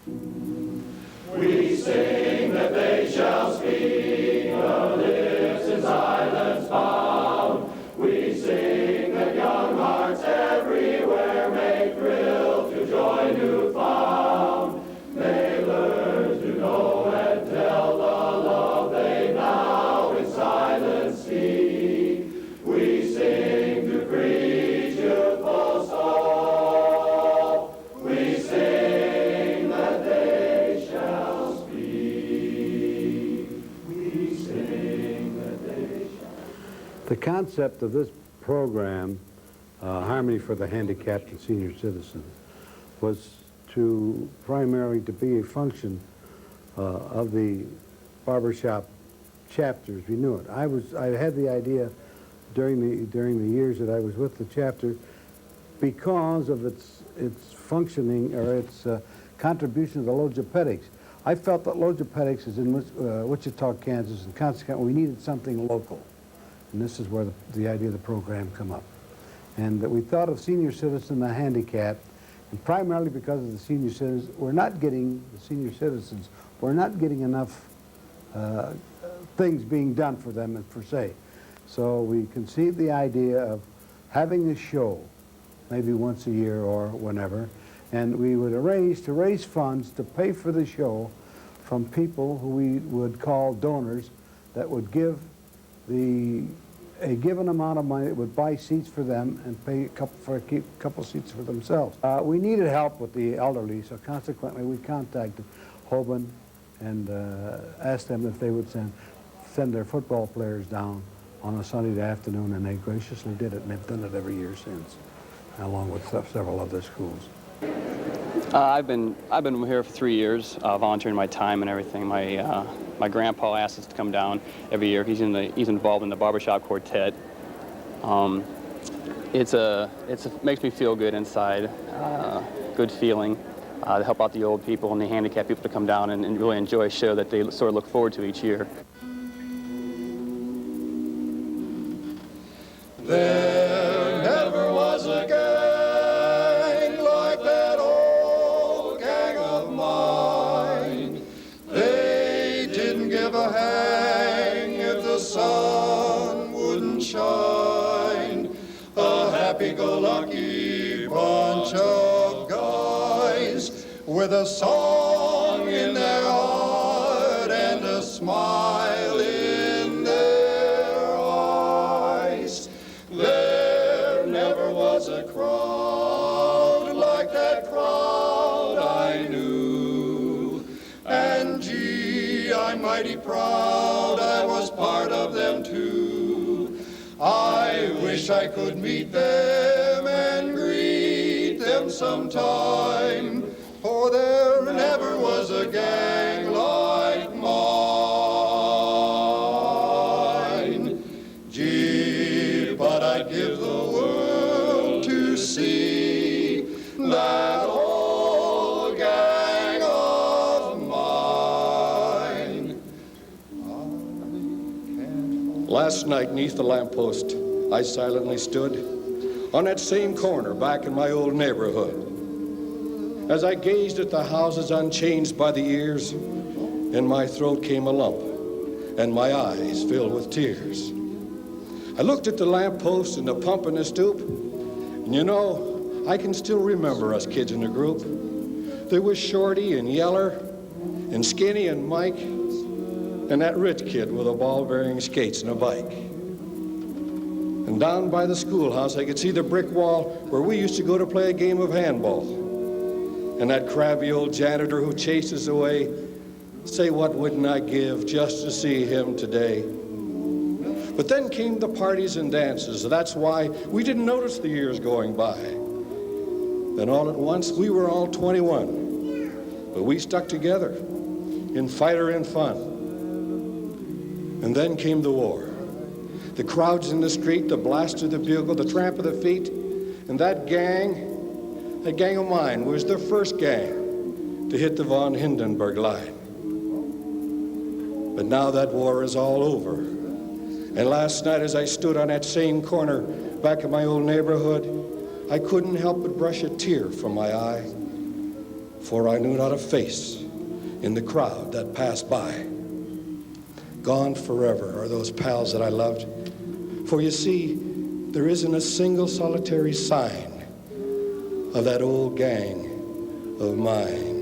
We sing that they shall speak, the lips in silence bound. We sing that young hearts everywhere may thrill to joy new found. May learn to know and tell the love they now in silence speak. We sing to preach youthful soul. We sing that they shall speak. We sing that they shall. The concept of this program, Harmony for the Handicapped and Senior Citizens, was primarily to be a function of the barbershop chapter as we knew it. I had the idea during the years that I was with the chapter because of its functioning or its contribution to the logopedics. I felt that logopedics is in Wichita, Kansas, and consequently we needed something local. And this is where the idea of the program come up. And that we thought of senior citizen, the handicapped, and primarily because of the senior citizens, we're not getting enough things being done for them per se. So we conceived the idea of having a show, maybe once a year or whenever, and we would arrange to raise funds to pay for the show from people who we would call donors that would give a given amount of money that would buy seats for them and pay a couple seats for themselves. We needed help with the elderly, so consequently we contacted Hoban and asked them if they would send their football players down on a Sunday afternoon, and they graciously did it, and they've done it every year since, along with several other schools. I've been here for 3 years, volunteering my time and everything. My grandpa asks us to come down every year. He's involved in the barbershop quartet. It makes me feel good inside, good feeling to help out the old people and the handicapped people to come down and really enjoy a show that they sort of look forward to each year. There never was a gang like that old gang of mine. They didn't give a hang if the sun wouldn't shine. A happy-go-lucky bunch of guys with a song in their heart and a smile in their eyes. There never was a crowd like that crowd I knew. And gee, I'm mighty proud I was part of them too. I wish I could meet them and greet them sometime, for there never was a gang like mine. Gee, but I'd give the world to see that old gang of mine. Last night, 'neath the lamppost, I silently stood on that same corner back in my old neighborhood. As I gazed at the houses unchanged by the years, in my throat came a lump, and my eyes filled with tears. I looked at the lamppost and the pump in the stoop, and you know, I can still remember us kids in the group. There was Shorty and Yeller, and Skinny and Mike, and that rich kid with a ball-bearing skates and a bike. And down by the schoolhouse, I could see the brick wall where we used to go to play a game of handball. And that crabby old janitor who chased us away, say, what wouldn't I give just to see him today? But then came the parties and dances. That's why we didn't notice the years going by. Then all at once, we were all 21. But we stuck together in fighter and fun. And then came the war. The crowds in the street, the blast of the bugle, the tramp of the feet, and that gang of mine was the first gang to hit the von Hindenburg line. But now that war is all over. And last night as I stood on that same corner back in my old neighborhood, I couldn't help but brush a tear from my eye. for I knew not a face in the crowd that passed by. Gone forever are those pals that I loved, for you see, there isn't a single solitary sign of that old gang of mine.